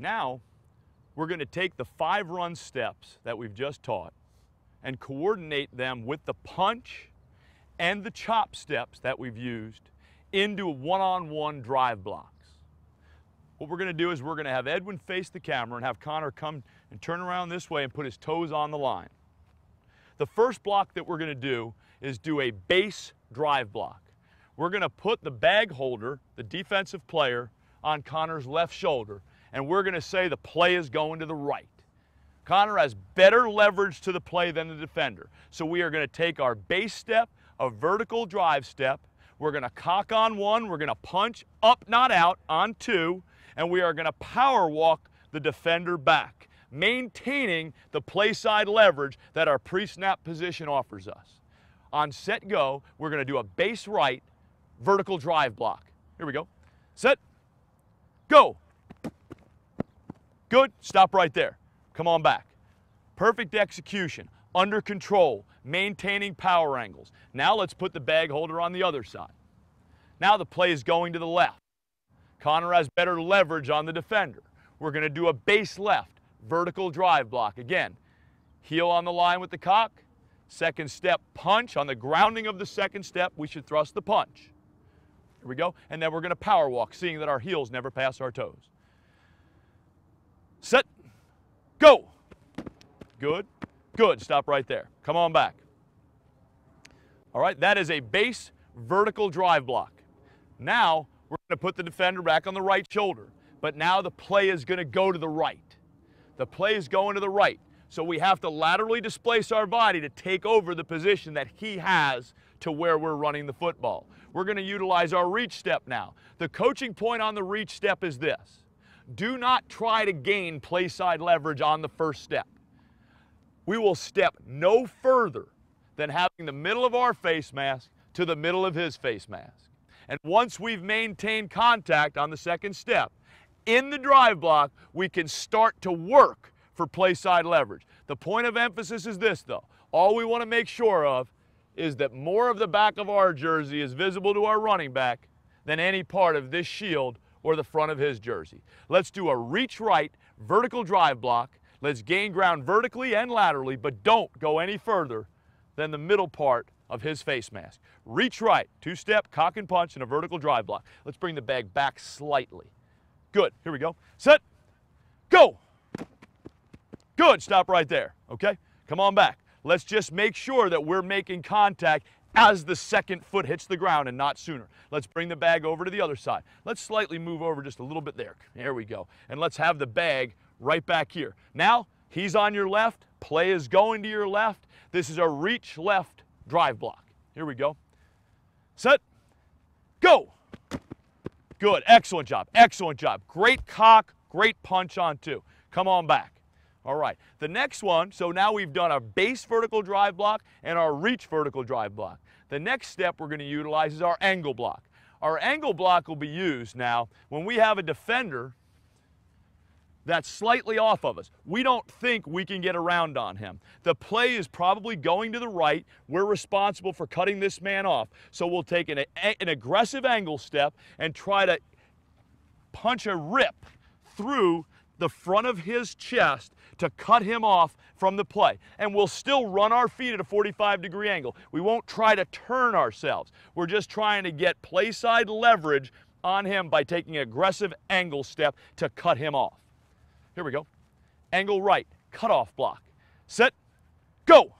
Now, we're going to take the 5 run steps that we've just taught and coordinate them with the punch and the chop steps that we've used into one-on-one drive blocks. What we're going to do is we're going to have Edwin face the camera and have Connor come and turn around this way and put his toes on the line. The first block that we're going to do is do a base drive block. We're going to put the bag holder, the defensive player, on Connor's left shoulder, and we're going to say the play is going to the right. Connor has better leverage to the play than the defender. So we are going to take our base step, a vertical drive step, we're going to cock on 1, we're going to punch up, not out, on 2, and we are going to power walk the defender back, maintaining the play side leverage that our pre-snap position offers us. On set, go, we're going to do a base right vertical drive block. Here we go. Set, go. Good, stop right there. Come on back. Perfect execution, under control, maintaining power angles. Now let's put the bag holder on the other side. Now the play is going to the left. Connor has better leverage on the defender. We're going to do a base left, vertical drive block. Again, heel on the line with the cock. Second step, punch. On the grounding of the second step, we should thrust the punch. Here we go. And then we're going to power walk, seeing that our heels never pass our toes. Set, go. Good, good. Stop right there. Come on back. All right, that is a base vertical drive block. Now, we're going to put the defender back on the right shoulder, but now the play is going to go to the right. The play is going to the right, so we have to laterally displace our body to take over the position that he has to where we're running the football. We're going to utilize our reach step now. The coaching point on the reach step is this. Do not try to gain play side leverage on the first step. We will step no further than having the middle of our face mask to the middle of his face mask. And once we've maintained contact on the second step, in the drive block, we can start to work for play side leverage. The point of emphasis is this, though. All we want to make sure of is that more of the back of our jersey is visible to our running back than any part of this shield or the front of his jersey. Let's do a reach right vertical drive block. Let's gain ground vertically and laterally, but don't go any further than the middle part of his face mask. Reach right, 2-step, cock and punch, and a vertical drive block. Let's bring the bag back slightly. Good, here we go. Set, go. Good, stop right there, okay? Come on back. Let's just make sure that we're making contact as the second foot hits the ground and not sooner. Let's bring the bag over to the other side. Let's slightly move over just a little bit there. There we go. And let's have the bag right back here. Now, he's on your left, play is going to your left. This is a reach left drive block. Here we go. Set, go. Good, excellent job, excellent job. Great cock, great punch on 2. Come on back. All right, the next one, so now we've done our base vertical drive block and our reach vertical drive block. The next step we're going to utilize is our angle block. Our angle block will be used now when we have a defender that's slightly off of us. We don't think we can get around on him. The play is probably going to the right. We're responsible for cutting this man off. So we'll take an aggressive angle step and try to punch a rip through the front of his chest to cut him off from the play. And we'll still run our feet at a 45-degree angle. We won't try to turn ourselves. We're just trying to get play side leverage on him by taking an aggressive angle step to cut him off. Here we go. Angle right, cutoff block. Set, go.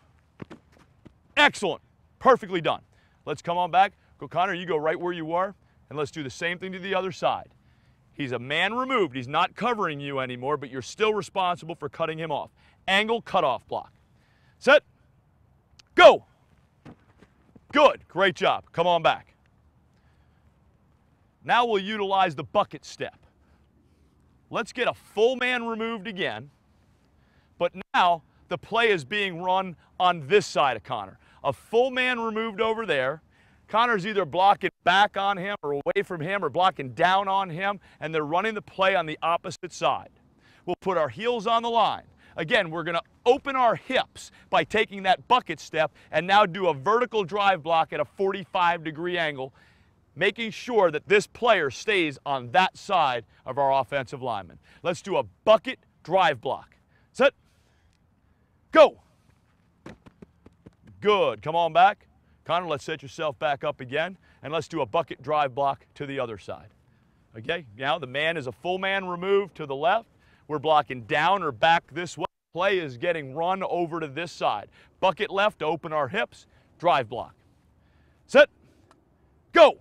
Excellent. Perfectly done. Let's come on back. Go, Connor, you go right where you are, and let's do the same thing to the other side. He's a man removed. He's not covering you anymore, but you're still responsible for cutting him off. Angle cutoff block. Set, go. Good. Great job. Come on back. Now we'll utilize the bucket step. Let's get a full man removed again, but now the play is being run on this side of Connor. A full man removed over there. Connor's either blocking back on him or away from him or blocking down on him, and they're running the play on the opposite side. We'll put our heels on the line. Again, we're going to open our hips by taking that bucket step and now do a vertical drive block at a 45-degree angle making sure that this player stays on that side of our offensive lineman. Let's do a bucket drive block. Set, go. Good. Come on back. Connor, let's set yourself back up again, and let's do a bucket drive block to the other side. Okay, now the man is a full man removed to the left. We're blocking down or back this way. Play is getting run over to this side. Bucket left to open our hips, drive block. Set, go.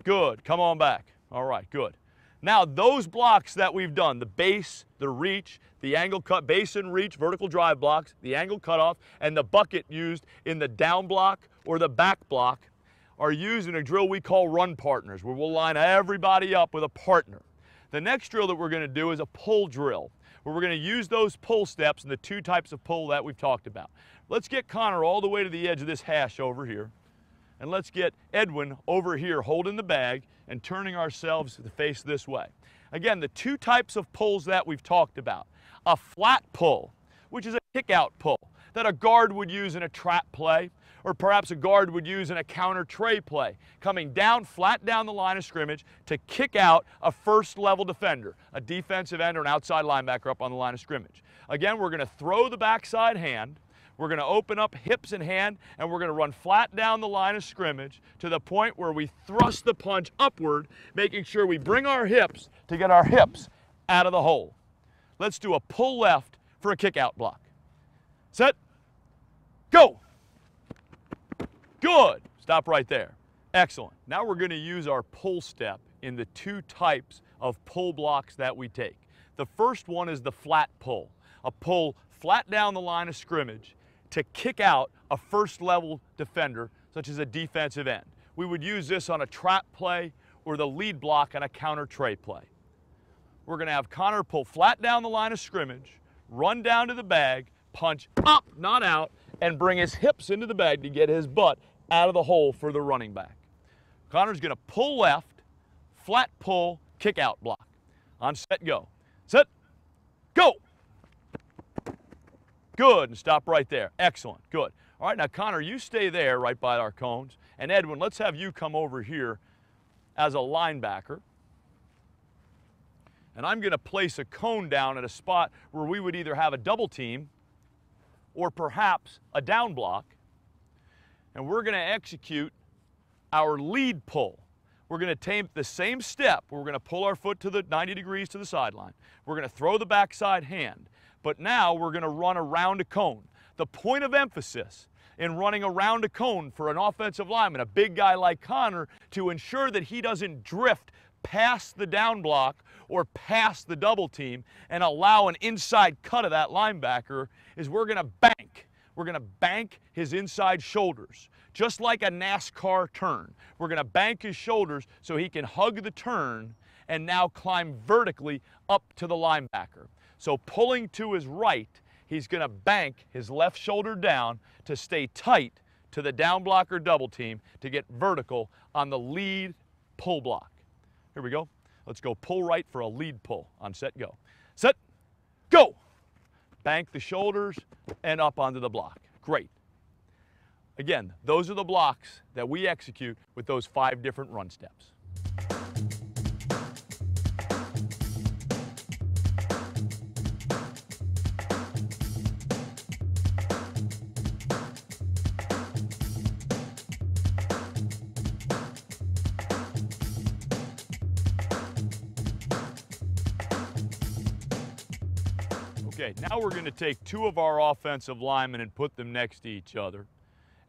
Good, come on back. All right, good. Now those blocks that we've done, the base, the reach, the angle cut, base and reach, vertical drive blocks, the angle cutoff, and the bucket used in the down block or the back block are used in a drill we call run partners, where we'll line everybody up with a partner. The next drill that we're going to do is a pull drill, where we're going to use those pull steps and the two types of pull that we've talked about. Let's get Connor all the way to the edge of this hash over here. And let's get Edwin over here holding the bag and turning ourselves to face this way. Again, the two types of pulls that we've talked about. A flat pull, which is a kick-out pull that a guard would use in a trap play, or perhaps a guard would use in a counter tray play, coming down flat down the line of scrimmage to kick out a first-level defender, a defensive end or an outside linebacker up on the line of scrimmage. Again, we're going to throw the backside hand. We're going to open up hips and hand, and we're going to run flat down the line of scrimmage to the point where we thrust the punch upward, making sure we bring our hips to get our hips out of the hole. Let's do a pull left for a kick-out block. Set, go. Good. Stop right there. Excellent. Now we're going to use our pull step in the two types of pull blocks that we take. The first one is the flat pull, a pull flat down the line of scrimmage to kick out a first-level defender, such as a defensive end. We would use this on a trap play or the lead block on a counter tray play. We're going to have Connor pull flat down the line of scrimmage, run down to the bag, punch up, not out, and bring his hips into the bag to get his butt out of the hole for the running back. Connor's going to pull left, flat pull, kick out block. On set, go. Set, go. Good, and stop right there. Excellent, good. All right, now Connor, you stay there right by our cones. And Edwin, let's have you come over here as a linebacker. And I'm going to place a cone down at a spot where we would either have a double team or perhaps a down block. And we're going to execute our lead pull. We're going to take the same step. We're going to pull our foot to the 90 degrees to the sideline. We're going to throw the backside hand. But now we're going to run around a cone. The point of emphasis in running around a cone for an offensive lineman, a big guy like Connor, to ensure that he doesn't drift past the down block or past the double team and allow an inside cut of that linebacker, is we're going to bank. We're going to bank his inside shoulders, just like a NASCAR turn. We're going to bank his shoulders so he can hug the turn and now climb vertically up to the linebacker. So pulling to his right, he's going to bank his left shoulder down to stay tight to the down block or double team to get vertical on the lead pull block. Here we go. Let's go pull right for a lead pull. On set, go. Set, go. Bank the shoulders and up onto the block. Great. Again, those are the blocks that we execute with those 5 different run steps. Okay, now we're going to take 2 of our offensive linemen and put them next to each other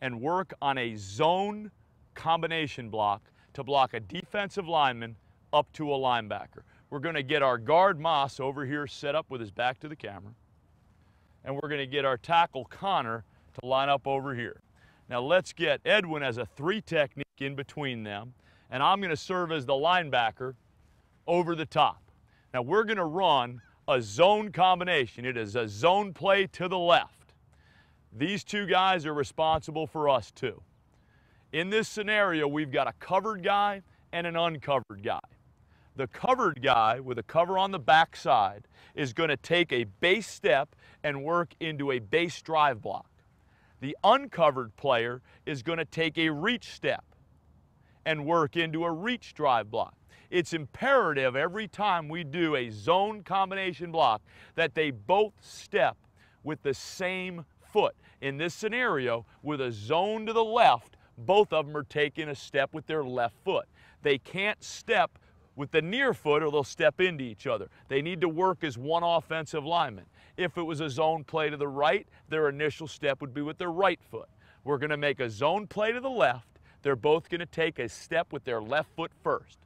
and work on a zone combination block to block a defensive lineman up to a linebacker. We're going to get our guard Moss over here set up with his back to the camera, and we're going to get our tackle Connor to line up over here. Now let's get Edwin as a 3 technique in between them, and I'm going to serve as the linebacker over the top. Now we're going to run a zone combination. It is a zone play to the left. These 2 guys are responsible for us too. In this scenario, we've got a covered guy and an uncovered guy. The covered guy with a cover on the backside is going to take a base step and work into a base drive block. The uncovered player is going to take a reach step and work into a reach drive block. It's imperative every time we do a zone combination block that they both step with the same foot. In this scenario, with a zone to the left, both of them are taking a step with their left foot. They can't step with the near foot or they'll step into each other. They need to work as one offensive lineman. If it was a zone play to the right, their initial step would be with their right foot. We're going to make a zone play to the left. They're both going to take a step with their left foot first.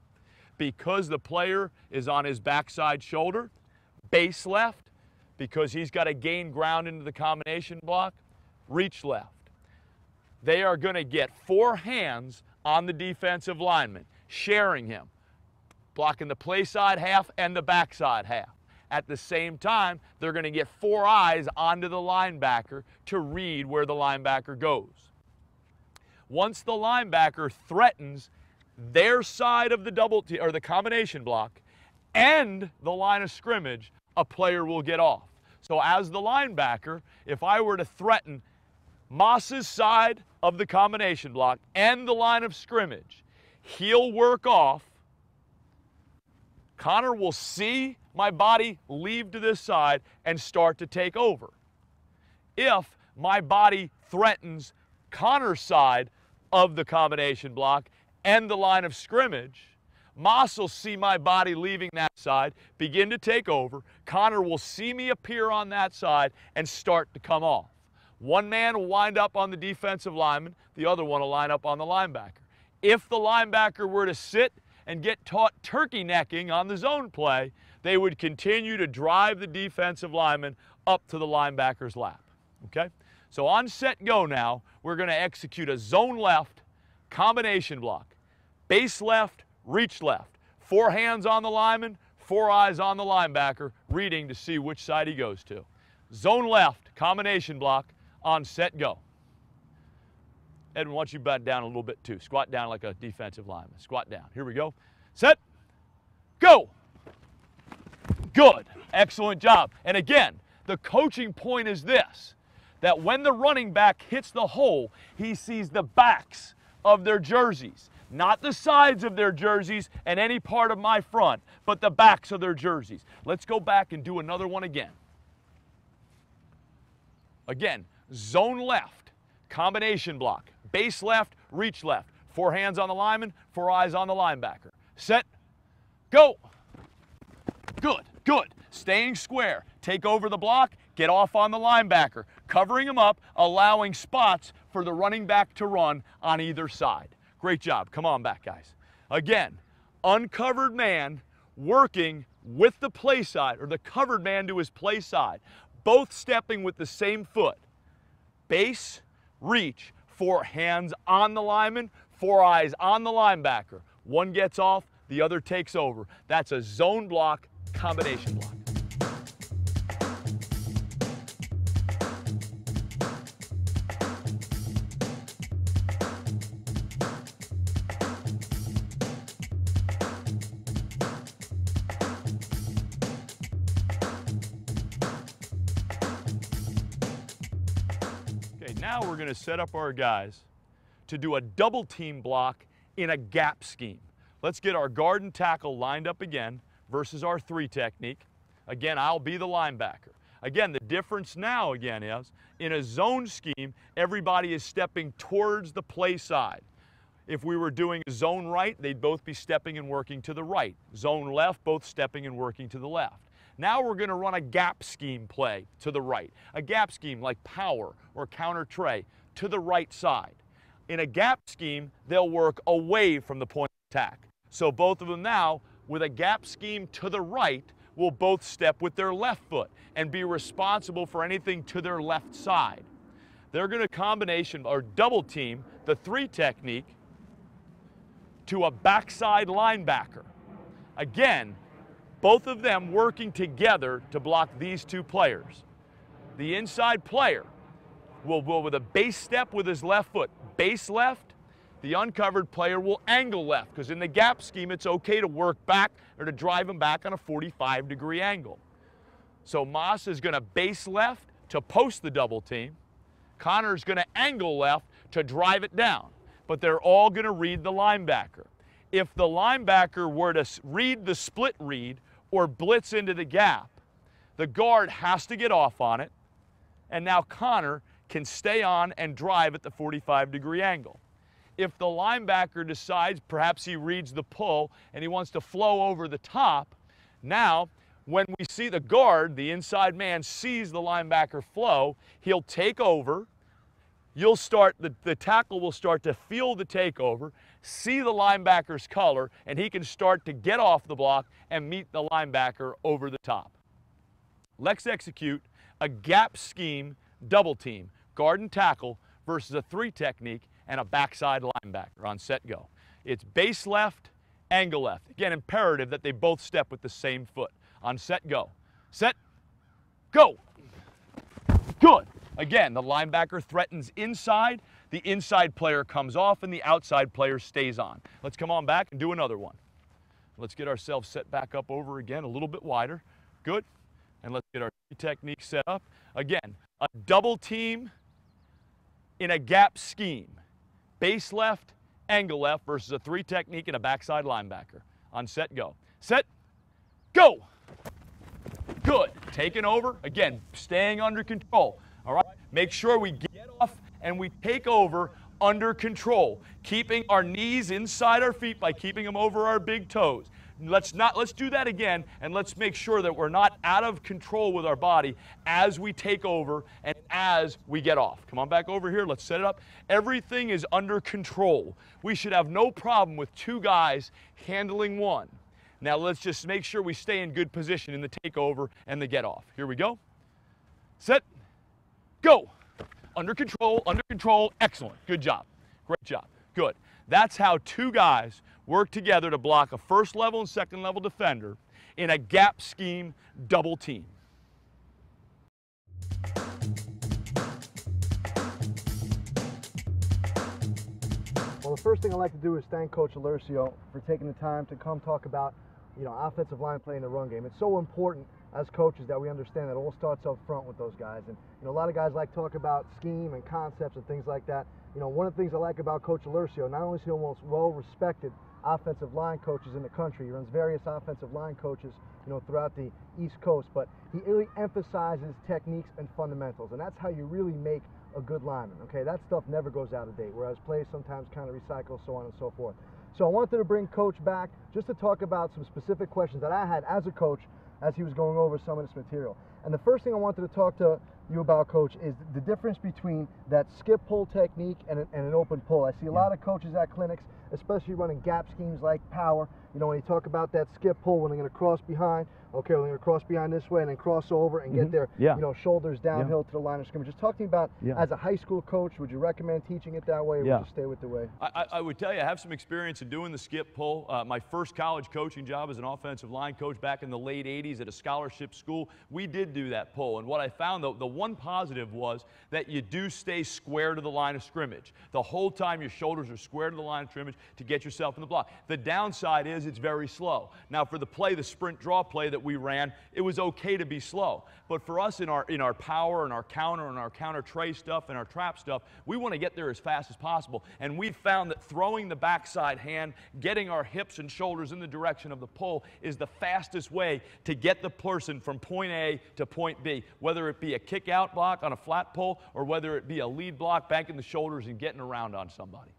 Because the player is on his backside shoulder, base left, because he's got to gain ground into the combination block, reach left. They are going to get 4 hands on the defensive lineman, sharing him, blocking the play side half and the backside half. At the same time, they're going to get 4 eyes onto the linebacker to read where the linebacker goes. Once the linebacker threatens their side of the double team or the combination block and the line of scrimmage, a player will get off. So as the linebacker, if I were to threaten Moss's side of the combination block and the line of scrimmage, he'll work off. Connor will see my body leave to this side and start to take over. If my body threatens Connor's side of the combination block and the line of scrimmage, Moss will see my body leaving that side, begin to take over. Connor will see me appear on that side and start to come off. One man will wind up on the defensive lineman, the other one will line up on the linebacker. If the linebacker were to sit and get taught turkey necking on the zone play, they would continue to drive the defensive lineman up to the linebacker's lap. Okay? So on set go now, we're going to execute a zone left combination block. Base left, reach left. 4 hands on the lineman, 4 eyes on the linebacker, reading to see which side he goes to. Zone left, combination block, on set go. Edwin, why don't you back down a little bit too. Squat down like a defensive lineman. Squat down. Here we go. Set. Go. Good. Excellent job. And again, the coaching point is this, that when the running back hits the hole, he sees the backs of their jerseys, not the sides of their jerseys and any part of my front, but the backs of their jerseys. Let's go back and do another one again. Again, zone left, combination block, base left, reach left. 4 hands on the lineman, 4 eyes on the linebacker. Set, go. Good, good. Staying square. Take over the block, get off on the linebacker, covering him up, allowing spots for the running back to run on either side. Great job. Come on back, guys. Again, uncovered man working with the play side, or the covered man to his play side, both stepping with the same foot. Base, reach, 4 hands on the lineman, 4 eyes on the linebacker. One gets off, the other takes over. That's a zone block, combination block. Now we're going to set up our guys to do a double team block in a gap scheme. Let's get our guard and tackle lined up again versus our 3 technique. Again, I'll be the linebacker. Again, the difference now again is in a zone scheme, everybody is stepping towards the play side. If we were doing zone right, they'd both be stepping and working to the right. Zone left, both stepping and working to the left. Now we're going to run a gap scheme play to the right. A gap scheme like power or counter tray to the right side. In a gap scheme, they'll work away from the point of attack. So both of them now, with a gap scheme to the right, will both step with their left foot and be responsible for anything to their left side. They're going to combination or double team the 3 technique to a backside linebacker. Again, both of them working together to block these 2 players. The inside player will with a base step with his left foot. Base left, the uncovered player will angle left, because in the gap scheme, it's okay to work back or to drive him back on a 45-degree angle. So Moss is going to base left to post the double team. Connor's going to angle left to drive it down. but they're all going to read the linebacker. If the linebacker were to read the split read or blitz into the gap, the guard has to get off on it, and now Connor can stay on and drive at the 45-degree angle. If the linebacker decides, perhaps he reads the pull and he wants to flow over the top, now when we see the guard, the inside man sees the linebacker flow, he'll take over. You'll start, the tackle will start to feel the takeover, see the linebacker's color, and he can start to get off the block and meet the linebacker over the top. Let's execute a gap scheme double team, guard and tackle versus a 3 technique and a backside linebacker on set go. It's base left, angle left. Again, imperative that they both step with the same foot. On set go. Set, go. Good. Again, the linebacker threatens inside, the inside player comes off, and the outside player stays on. Let's come on back and do another one. Let's get ourselves set back up over again, a little bit wider. Good. And let's get our technique set up. Again, a double team in a gap scheme. Base left, angle left versus a 3 technique and a backside linebacker. On set, go. Set, go. Good. Taking over. Again, staying under control. All right, make sure we get off and we take over under control, keeping our knees inside our feet by keeping them over our big toes. Let's do that again, and let's make sure that we're not out of control with our body as we take over and as we get off. Come on back over here, let's set it up. Everything is under control. We should have no problem with 2 guys handling 1. Now let's just make sure we stay in good position in the takeover and the get off. Here we go. Set. Go. Under control, excellent. Good job. Great job. Good. That's how 2 guys work together to block a first level and second level defender in a gap scheme double team. Well, the first thing I'd like to do is thank Coach Alercio for taking the time to come talk about, offensive line play in the run game. It's so important as coaches that we understand that it all starts up front with those guys. And a lot of guys like to talk about scheme and concepts and things like that. One of the things I like about Coach Alercio, not only is he the most well-respected offensive line coaches in the country, he runs various offensive line coaches, throughout the East Coast, but he really emphasizes techniques and fundamentals, and that's how you really make a good lineman. Okay, that stuff never goes out of date, whereas plays sometimes kind of recycle, so on and so forth. So I wanted to bring Coach back just to talk about some specific questions that I had as a coach as he was going over some of this material. And the first thing I wanted to talk to you about, Coach, is the difference between that skip pull technique and an open pull. I see a lot of coaches at clinics, especially running gap schemes like power. When you talk about that skip pull, when they're going to cross behind, okay, we're going to cross behind this way and then cross over and get their shoulders downhill to the line of scrimmage. Just talk to me about, as a high school coach, would you recommend teaching it that way, or would you stay with the way? I would tell you, I have some experience in doing the skip pull. My first college coaching job as an offensive line coach back in the late 80s at a scholarship school, we did do that pull. And what I found, the one positive was that you do stay square to the line of scrimmage. The whole time your shoulders are square to the line of scrimmage to get yourself in the block. The downside is it's very slow. Now for the play, the sprint draw play that we ran, it was okay to be slow. But for us in our power and our counter tray stuff and our trap stuff, we want to get there as fast as possible. And we found that throwing the backside hand, getting our hips and shoulders in the direction of the pull is the fastest way to get the person from point A to point B, whether it be a kick out block on a flat pull or whether it be a lead block, banking the shoulders and getting around on somebody.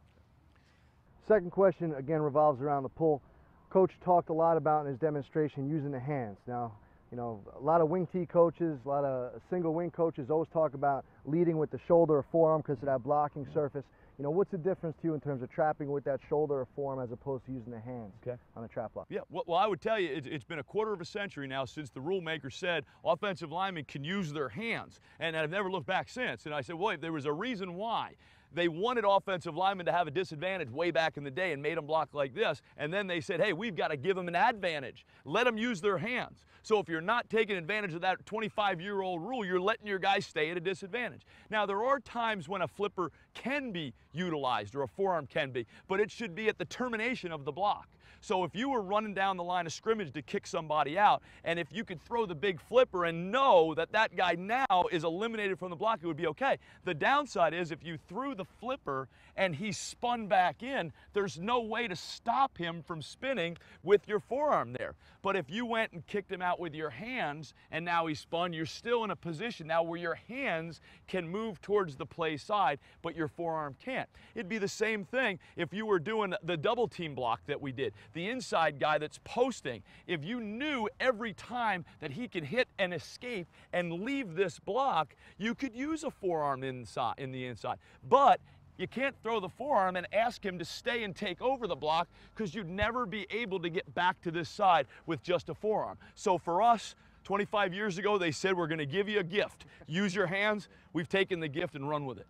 Second question, again, revolves around the pull. Coach talked a lot about in his demonstration using the hands. Now, a lot of wing T coaches, a lot of single wing coaches always talk about leading with the shoulder or forearm because of that blocking surface. What's the difference to you in terms of trapping with that shoulder or forearm as opposed to using the hands on a trap block? Yeah, well, I would tell you, it's been a quarter of a century now since the rule maker said offensive linemen can use their hands. And I've never looked back since. And I said, well, there was a reason why. They wanted offensive linemen to have a disadvantage way back in the day and made them block like this. And then they said, hey, we've got to give them an advantage. Let them use their hands. So if you're not taking advantage of that 25-year-old rule, you're letting your guys stay at a disadvantage. Now, there are times when a flipper can be utilized or a forearm can be, but it should be at the termination of the block. So if you were running down the line of scrimmage to kick somebody out, and if you could throw the big flipper and know that that guy now is eliminated from the block, it would be okay. The downside is if you threw the flipper and he spun back in, there's no way to stop him from spinning with your forearm there. But if you went and kicked him out with your hands and now he spun, you're still in a position now where your hands can move towards the play side, but your forearm can't. It'd be the same thing if you were doing the double team block that we did. The inside guy that's posting, if you knew every time that he could hit and escape and leave this block, you could use a forearm inside, in the inside. But you can't throw the forearm and ask him to stay and take over the block because you'd never be able to get back to this side with just a forearm. So for us, 25 years ago, they said, we're going to give you a gift. Use your hands. We've taken the gift and run with it.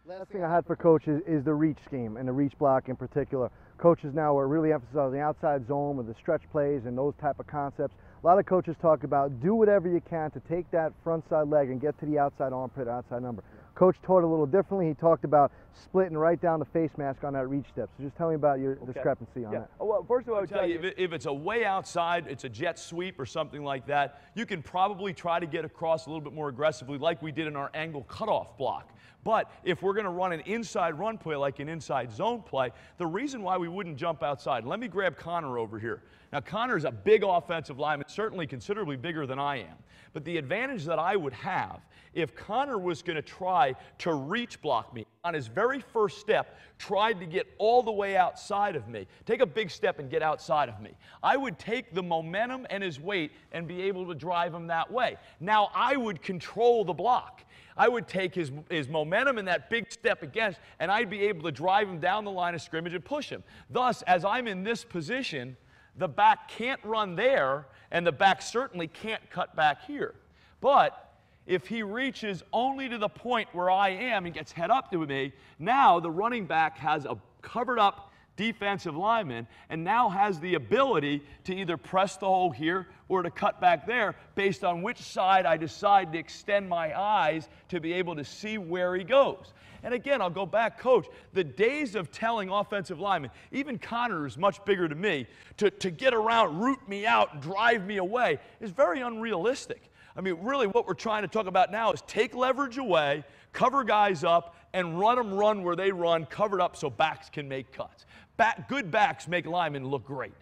Last thing I had for coaches is the reach scheme and the reach block in particular. Coaches now are really emphasizing the outside zone with the stretch plays and those type of concepts. A lot of coaches talk about do whatever you can to take that front side leg and get to the outside armpit, outside number. Coach taught a little differently. He talked about splitting right down the face mask on that reach step. So just tell me about your discrepancy on that. Well, first of all, I would tell you, if it's a way outside, it's a jet sweep or something like that, you can probably try to get across a little bit more aggressively like we did in our angle cutoff block. But if we're going to run an inside run play like an inside zone play, the reason why we wouldn't jump outside, let me grab Connor over here. Now, Connor's a big offensive lineman, certainly considerably bigger than I am. But the advantage that I would have, if Connor was going to try to reach block me, on his very first step, tried to get all the way outside of me, take a big step and get outside of me, I would take the momentum and his weight and be able to drive him that way. Now, I would control the block. I would take his momentum in that big step against, and I'd be able to drive him down the line of scrimmage and push him. Thus, as I'm in this position, the back can't run there, and the back certainly can't cut back here. But if he reaches only to the point where I am and gets head up to me, now the running back has a covered up defensive lineman and now has the ability to either press the hole here or to cut back there based on which side I decide to extend my eyes to be able to see where he goes. And again, I'll go back, Coach, the days of telling offensive linemen, even Connor is much bigger than me, to get around, root me out, drive me away is very unrealistic. I mean, really what we're trying to talk about now is take leverage away, cover guys up, and run them run where they run, covered up so backs can make cuts. Good backs make linemen look great.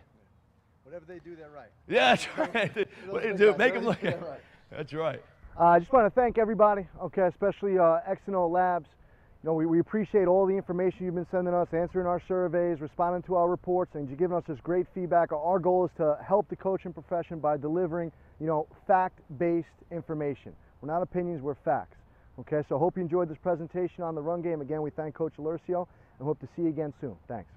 Whatever they do, they're right. Yeah, that's right. Make them look right. That's right. I just want to thank everybody, okay, especially X&O Labs. You know, we appreciate all the information you've been sending us, answering our surveys, responding to our reports, and you're giving us this great feedback. Our goal is to help the coaching profession by delivering, you know, fact-based information. We're not opinions, we're facts. Okay, so I hope you enjoyed this presentation on the run game. Again, we thank Coach Alercio and hope to see you again soon. Thanks.